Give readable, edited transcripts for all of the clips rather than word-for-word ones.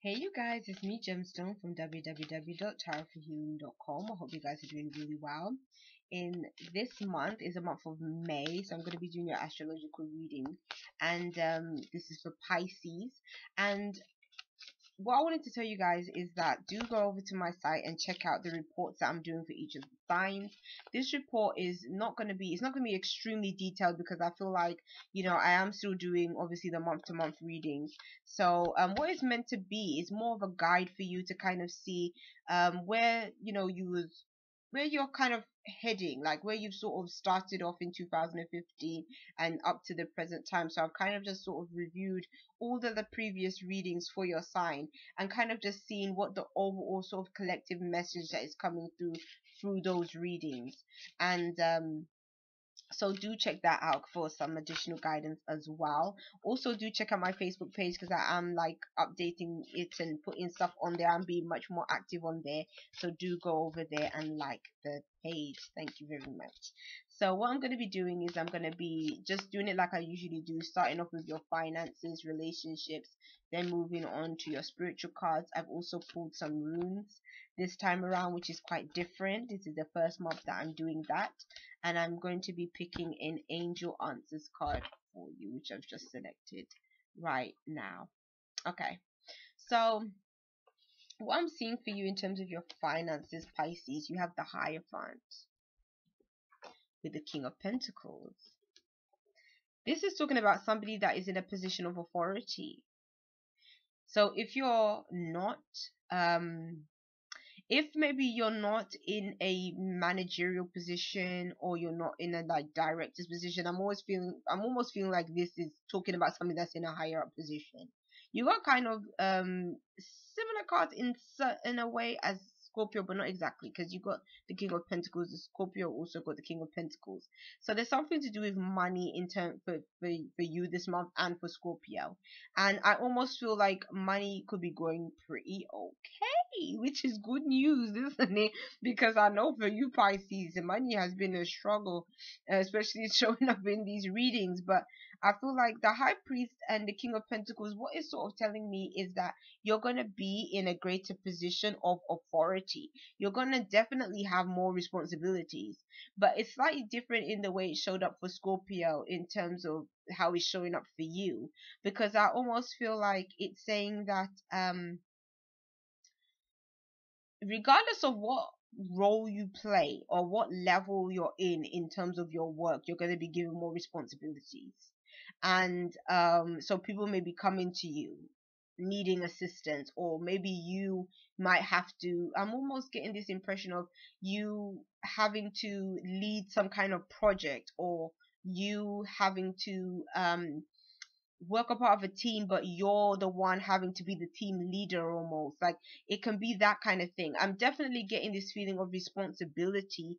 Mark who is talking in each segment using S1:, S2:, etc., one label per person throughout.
S1: Hey you guys, it's me Gemstone from www.tarotforhealing.com. I hope you guys are doing really well. In this month is a month of May, so I'm going to be doing your astrological reading, and this is for Pisces. And what I wanted to tell you guys is that do go over to my site and check out the reports that I'm doing for each of the signs. This report is not going to be, it's not going to be extremely detailed because I feel like, I am still doing obviously the month to month readings. So what it's meant to be is more of a guide for you to kind of see where, where you're kind of heading, like where you've sort of started off in 2015 and up to the present time. So I've kind of just sort of reviewed all the previous readings for your sign and kind of just seeing what the overall sort of collective message that is coming through those readings. And so do check that out for some additional guidance as well. Also do check out my Facebook page because I am like updating it and putting stuff on there. I'm being much more active on there, so do go over there and like the page. Thank you very much. So what I'm going to be doing is I'm going to be just doing it like I usually do, starting off with your finances, relationships, then moving on to your spiritual cards. I've also pulled some runes this time around, which is quite different. This is the first month that I'm doing that, and I'm going to be picking an angel answers card for you, which I've just selected right now. Okay, so what I'm seeing for you in terms of your finances, Pisces, you have the Hierophant with the King of Pentacles. This is talking about somebody that is in a position of authority. So if you're not if maybe you're not in a managerial position or you're not in a like director's position, I'm almost feeling like this is talking about something that's in a higher up position. You got kind of similar cards in a way as Scorpio, but not exactly, because you got the King of Pentacles. The Scorpio also got the King of Pentacles. So there's something to do with money in term for you this month and for Scorpio. And I almost feel like money could be going pretty okay, which is good news, isn't it? Because I know for you Pisces, the money has been a struggle, especially showing up in these readings. But I feel like the High Priest and the King of Pentacles, what is sort of telling me is that you're going to be in a greater position of authority. You're going to definitely have more responsibilities, but it's slightly different in the way it showed up for Scorpio in terms of how it's showing up for you, because I almost feel like it's saying that regardless of what role you play or what level you're in terms of your work, you're going to be given more responsibilities. And so people may be coming to you needing assistance, or maybe you might have to, I'm almost getting this impression of you having to lead some kind of project, or you having to work a part of a team, but you're the one having to be the team leader almost. Like it can be that kind of thing. I'm definitely getting this feeling of responsibility,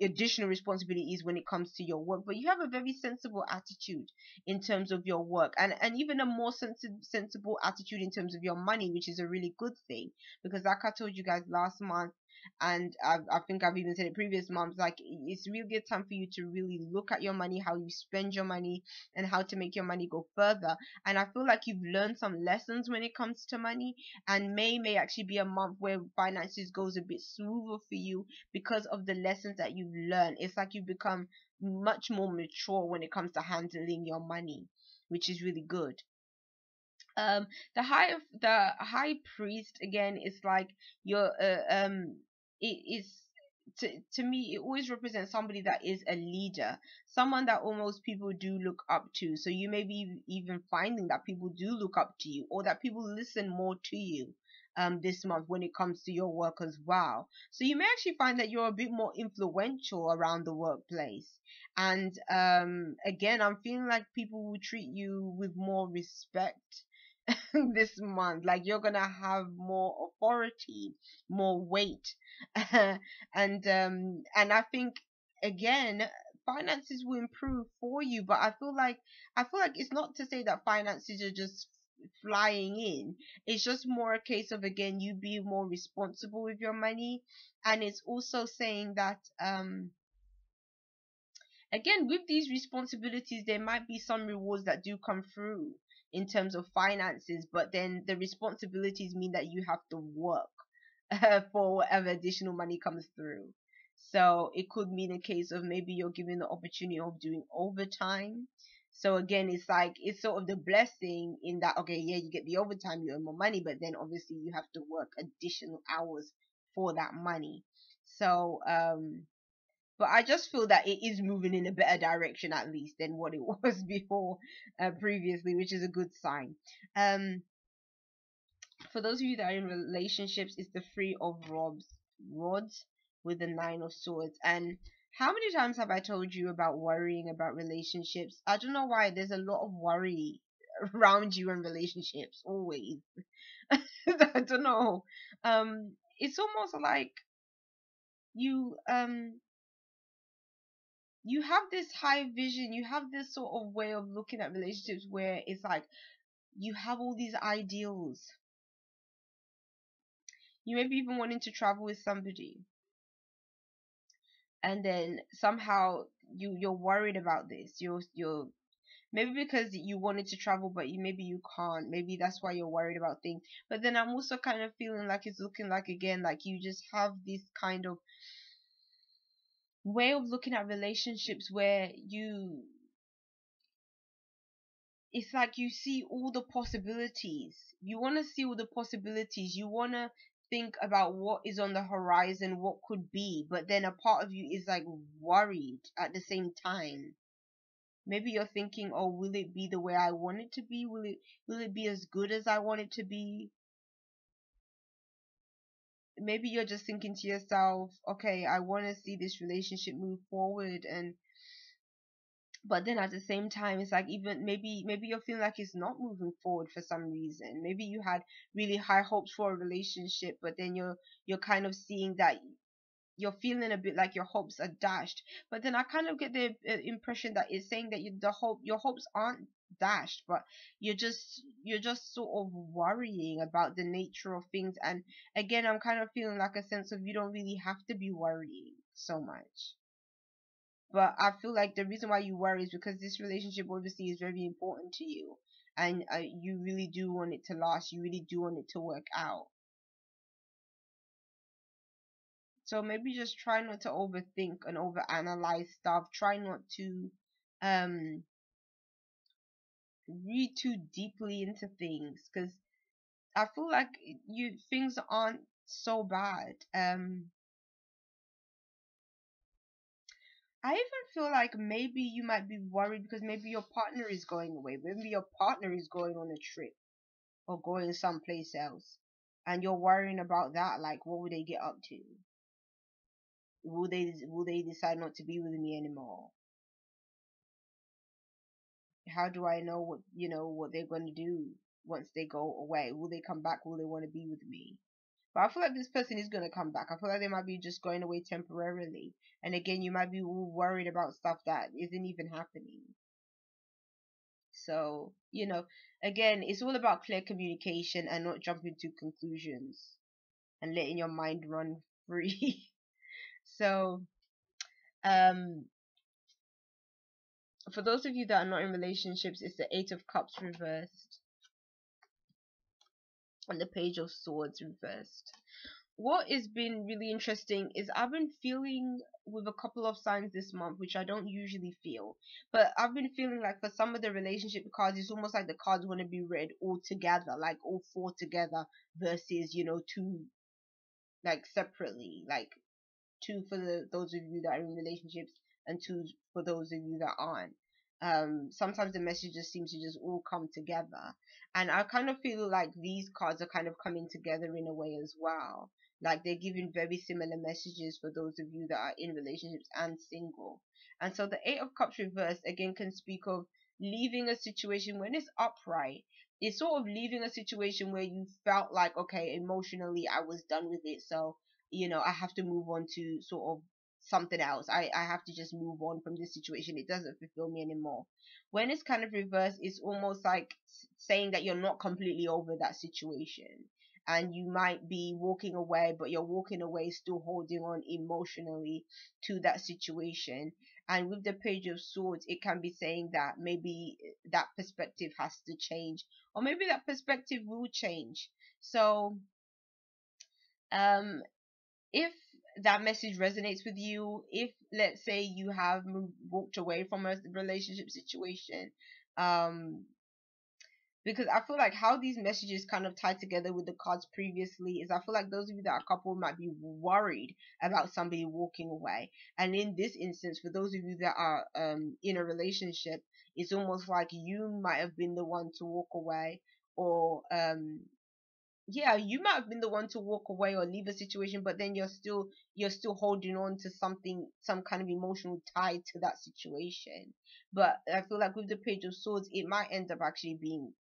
S1: additional responsibilities when it comes to your work, but you have a very sensible attitude in terms of your work, and even a more sensible attitude in terms of your money, which is a really good thing, because like I told you guys last month, and I think I've even said it previous months, like it's a real good time for you to really look at your money, how you spend your money, and how to make your money go further. And I feel like you've learned some lessons when it comes to money, and May actually be a month where finances goes a bit smoother for you because of the lessons that you've learned. It's like you've become much more mature when it comes to handling your money, which is really good. The high priest again is like your it is, to me it always represents somebody that is a leader, someone that almost people do look up to. So you may be even finding that people do look up to you, or that people listen more to you this month when it comes to your work as well. So you may actually find that you're a bit more influential around the workplace. And again, I'm feeling like people will treat you with more respect this month. Like you're gonna have more authority, more weight. And I think again finances will improve for you, but I feel like it's not to say that finances are just flying in. It's just more a case of again you being more responsible with your money. And it's also saying that again with these responsibilities there might be some rewards that do come through. in terms of finances, but then the responsibilities mean that you have to work for whatever additional money comes through. So it could mean a case of maybe you're given the opportunity of doing overtime. So again, it's like it's sort of the blessing in that, okay, yeah, you get the overtime, you earn more money, but then obviously you have to work additional hours for that money. So but I just feel that it is moving in a better direction at least than what it was before, previously, which is a good sign. Um, for those of you that are in relationships, it's the three of rods with the nine of swords. And how many times have I told you about worrying about relationships? I don't know why there's a lot of worry around you in relationships always. I don't know. It's almost like you you have this high vision, you have this sort of way of looking at relationships where it's like you have all these ideals. You may be even wanting to travel with somebody, and then somehow you're worried about this. You're maybe because you wanted to travel, but maybe you can't. Maybe that's why you're worried about things. But then I'm also kind of feeling like it's looking like, again, like you just have this kind of way of looking at relationships where it's like you see all the possibilities. You want to see all the possibilities. You want to think about what is on the horizon, what could be, but then a part of you is like worried at the same time. Maybe you're thinking, oh, will it be the way I want it to be? Will it be as good as I want it to be? Maybe you're just thinking to yourself, okay, I want to see this relationship move forward, and but then at the same time it's like, even maybe you're feeling like it's not moving forward for some reason. Maybe you had really high hopes for a relationship, but then you're kind of seeing that you're feeling a bit like your hopes are dashed. But then I kind of get the impression that it's saying that your hopes aren't dashed, but you're just sort of worrying about the nature of things. And again, I'm kind of feeling like a sense of you don't really have to be worrying so much. But I feel like the reason why you worry is because this relationship obviously is very important to you, and you really do want it to last. You really do want it to work out. So maybe just try not to overthink and overanalyze stuff. Try not to um read too deeply into things, because I feel like things aren't so bad. I even feel like maybe you might be worried because maybe your partner is going away. Maybe your partner is going on a trip or going someplace else, and you're worrying about that. Like, what will they get up to? Will they decide not to be with me anymore? How do I know what they're going to do once they go away? Will they come back? Will they want to be with me? But I feel like this person is going to come back. I feel like they might be just going away temporarily. And again, you might be all worried about stuff that isn't even happening. So, again, it's all about clear communication and not jumping to conclusions and letting your mind run free. So, um, for those of you that are not in relationships, it's the Eight of Cups reversed and the Page of Swords reversed. What has been really interesting is I've been feeling with a couple of signs this month, which I don't usually feel, but I've been feeling like for some of the relationship cards, it's almost like the cards want to be read all together, like all four together versus, two like separately, like two for those of you that are in relationships and two for those of you that aren't. Sometimes the messages seem to just all come together, and I kind of feel like these cards are kind of coming together in a way as well. Like they're giving very similar messages for those of you that are in relationships and single. And so the Eight of Cups reversed again can speak of leaving a situation when it's upright. It's sort of leaving a situation where you felt like, okay, emotionally I was done with it, so I have to move on to sort of something else. I have to just move on from this situation. It doesn't fulfill me anymore. When it's kind of reversed, it's almost like saying that you're not completely over that situation. And you might be walking away, but you're walking away still holding on emotionally to that situation. And with the Page of Swords, it can be saying that maybe that perspective has to change, or maybe that perspective will change. So um if that message resonates with you, if let's say you have walked away from a relationship situation, um because I feel like how these messages kind of tie together with the cards previously is, I feel like those of you that are couple might be worried about somebody walking away. And in this instance, for those of you that are in a relationship, it's almost like you might have been the one to walk away, or yeah, you might have been the one to walk away or leave a situation, but then you're still holding on to something, some kind of emotional tie to that situation. But I feel like with the Page of Swords, it might end up actually being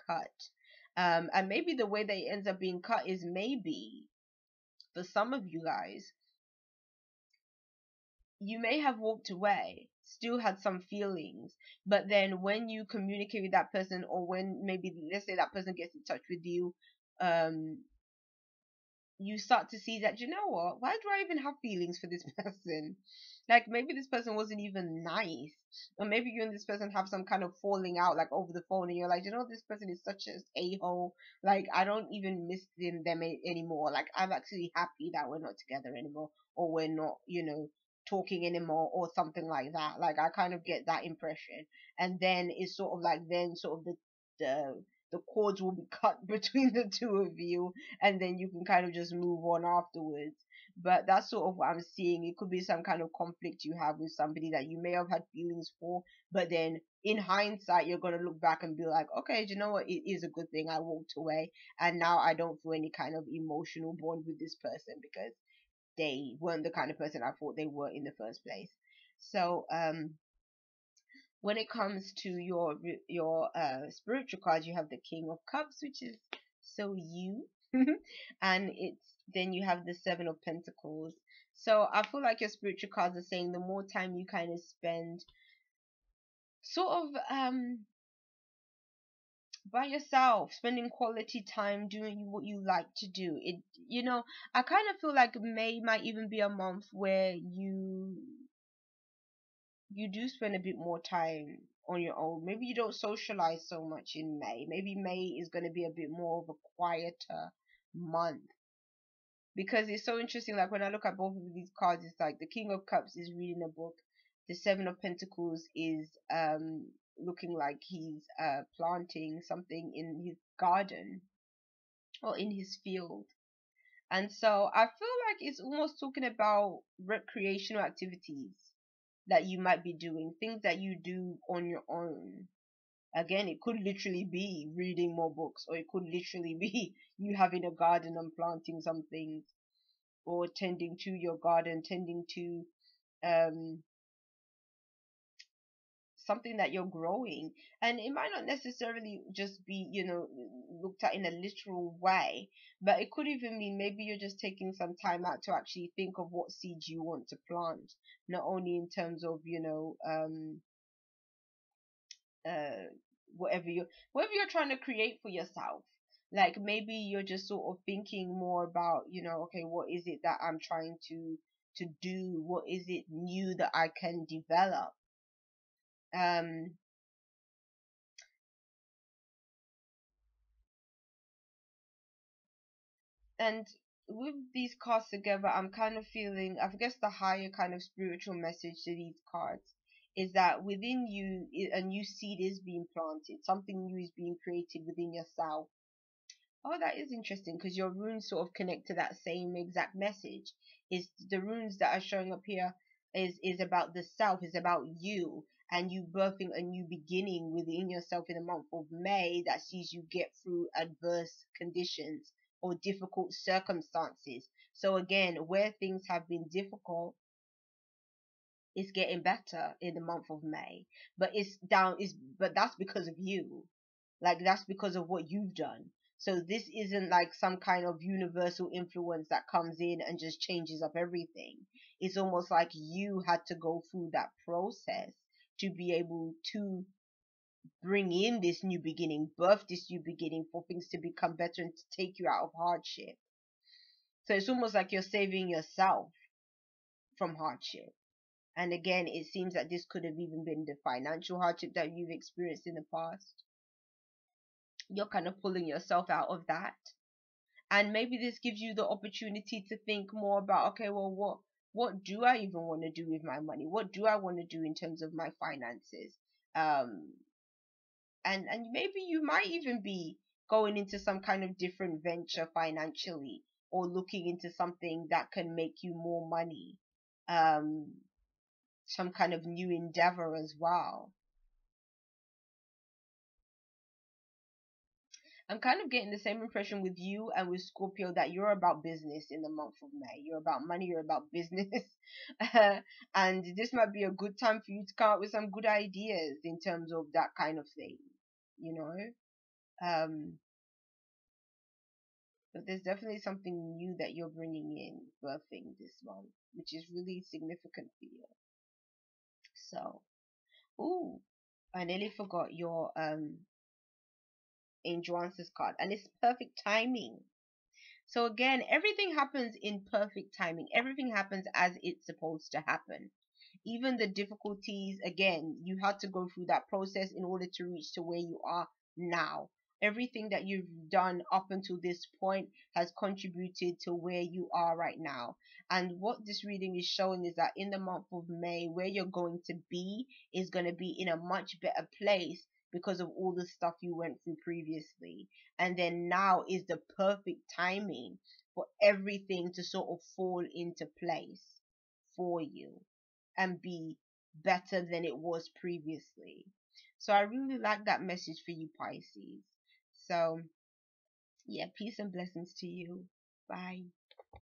S1: cut. And maybe the way that it ends up being cut is, maybe for some of you guys, you may have walked away, still had some feelings, but then when you communicate with that person, or when maybe let's say that person gets in touch with you, um you start to see that, you know what, why do I even have feelings for this person? Like, maybe this person wasn't even nice, or maybe you and this person have some kind of falling out, like over the phone, and you're like, you know, this person is such an a-hole, like I don't even miss them anymore, like I'm actually happy that we're not together anymore, or we're not, talking anymore, or something like that. Like, I kind of get that impression. And then it's sort of like, then sort of the the cords will be cut between the two of you, and then you can kind of just move on afterwards. But that's sort of what I'm seeing. It could be some kind of conflict you have with somebody that you may have had feelings for, but then in hindsight, you're going to look back and be like, okay, do you know what? It is a good thing I walked away, and now I don't feel any kind of emotional bond with this person, because they weren't the kind of person I thought they were in the first place. So, when it comes to your spiritual cards, you have the King of Cups, which is so you, and it's then you have the Seven of Pentacles. So I feel like your spiritual cards are saying the more time you kind of spend sort of by yourself, spending quality time doing what you like to do. I kind of feel like May might even be a month where you do spend a bit more time on your own. Maybe you don't socialize so much in May. Maybe May is going to be a bit more of a quieter month, because it's so interesting. Like, when I look at both of these cards, it's like the King of Cups is reading a book, the Seven of Pentacles is looking like he's planting something in his garden or in his field. And so I feel like it's almost talking about recreational activities that you might be doing, things that you do on your own. Again, it could literally be reading more books, or it could literally be you having a garden and planting some things, or tending to your garden, tending to um something that you're growing. And it might not necessarily just be, looked at in a literal way, but it could even mean maybe you're just taking some time out to actually think of what seeds you want to plant, not only in terms of, uh whatever you're trying to create for yourself. Like, maybe you're just sort of thinking more about, okay, what is it that I'm trying to do, what is it new that I can develop. um and with these cards together, I'm kind of feeling, I guess, the higher kind of spiritual message to these cards is that within you, a new seed is being planted, something new is being created within yourself. Oh, that is interesting, because your runes sort of connect to that same exact message. Is the runes that are showing up here is about the self, is about you, and you birthing a new beginning within yourself in the month of May that sees you get through adverse conditions or difficult circumstances. So again, where things have been difficult, it's getting better in the month of May. But that's because of you. Like, that's because of what you've done. So this isn't like some kind of universal influence that comes in and just changes up everything. It's almost like you had to go through that process to be able to bring in this new beginning, birth this new beginning, for things to become better and to take you out of hardship. So it's almost like you're saving yourself from hardship. And again, it seems that this could have even been the financial hardship that you've experienced in the past. You're kind of pulling yourself out of that. And maybe this gives you the opportunity to think more about, okay, well, what do I even want to do with my money? What do I want to do in terms of my finances? Um, and maybe you might even be going into some kind of different venture financially, or looking into something that can make you more money. Um, some kind of new endeavor as well. I'm kind of getting the same impression with you and with Scorpio, that you're about business in the month of May. You're about money, you're about business. And this might be a good time for you to come up with some good ideas in terms of that kind of thing, you know? Um, but there's definitely something new that you're bringing in, birthing this month, which is really significant for you. So, ooh, I nearly forgot your angel answers card, and it's perfect timing. So again, everything happens in perfect timing. Everything happens as it's supposed to happen. Even the difficulties, again, you had to go through that process in order to reach to where you are now. Everything that you've done up until this point has contributed to where you are right now. And what this reading is showing is that in the month of May, where you're going to be is going to be in a much better place because of all the stuff you went through previously. And then now is the perfect timing for everything to sort of fall into place for you and be better than it was previously. So I really like that message for you, Pisces. So, yeah, peace and blessings to you. Bye.